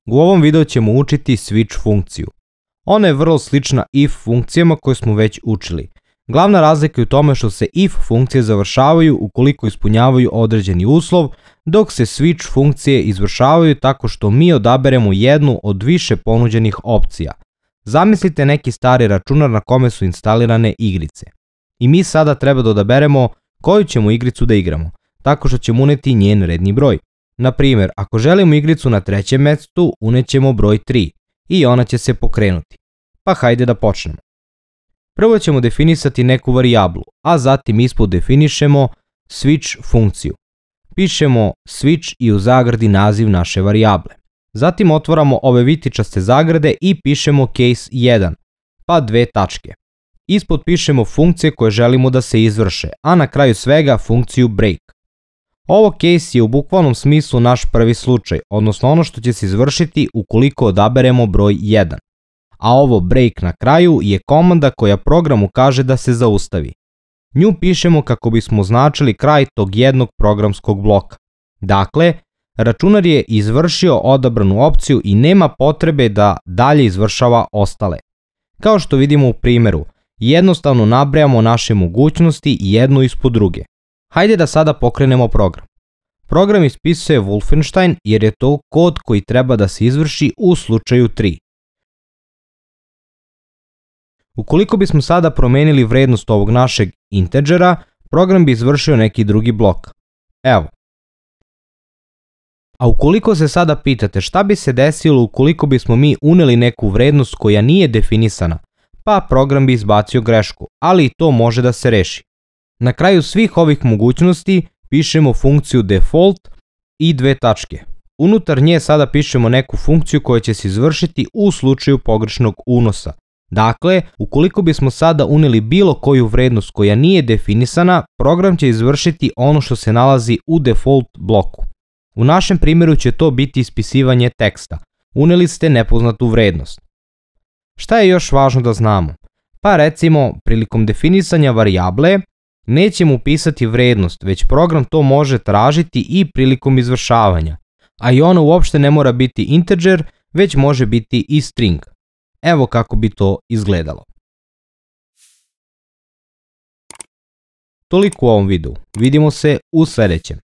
U ovom videu ćemo učiti switch funkciju. Ona je vrlo slična if funkcijama koje smo već učili. Glavna razlika je u tome što se if funkcije završavaju ukoliko ispunjavaju određeni uslov, dok se switch funkcije izvršavaju tako što mi odaberemo jednu od više ponuđenih opcija. Zamislite neki stari računar na kome su instalirane igrice. I mi sada treba da odaberemo koju ćemo igricu da igramo, tako što ćemo uneti njen redni broj. Na primjer, ako želimo igricu na trećem mestu, unećemo broj 3 i ona će se pokrenuti. Pa hajde da počnemo. Prvo ćemo definisati neku varijablu, a zatim ispod definišemo switch funkciju. Pišemo switch i u zagradi naziv naše varijable. Zatim otvaramo ove vitičaste zagrade i pišemo case 1, pa dve tačke. Ispod pišemo funkcije koje želimo da se izvrše, a na kraju svega funkciju break. Ovo case je u bukvalnom smislu naš prvi slučaj, odnosno ono što će se izvršiti ukoliko odaberemo broj 1. A ovo break na kraju je komanda koja programu kaže da se zaustavi. Nju pišemo kako bismo označili kraj tog jednog programskog bloka. Dakle, računar je izvršio odabranu opciju i nema potrebe da dalje izvršava ostale. Kao što vidimo u primjeru, jednostavno nabrajamo naše mogućnosti jednu ispod druge. Hajde da sada pokrenemo program. Program ispisuje Wolfenstein jer je to kod koji treba da se izvrši u slučaju 3. Ukoliko bismo sada promenili vrednost ovog našeg integera, program bi izvršio neki drugi blok. Evo. A ukoliko se sada pitate šta bi se desilo ukoliko bismo mi uneli neku vrednost koja nije definisana, pa program bi izbacio grešku, ali i to može da se reši. Na kraju svih ovih mogućnosti pišemo funkciju default i dve tačke. Unutar nje sada pišemo neku funkciju koja će se izvršiti u slučaju pogrešnog unosa. Dakle, ukoliko bismo sada uneli bilo koju vrednost koja nije definisana, program će izvršiti ono što se nalazi u default bloku. U našem primjeru će to biti ispisivanje teksta. Uneli ste nepoznatu vrednost. Šta je još važno da znamo? Pa recimo, prilikom definisanja varijable, nećemo upisati vrednost, već program to može tražiti i prilikom izvršavanja. A i ona uopšte ne mora biti integer, već može biti i string. Evo kako bi to izgledalo. Toliko u ovom videu. Vidimo se u sljedećem.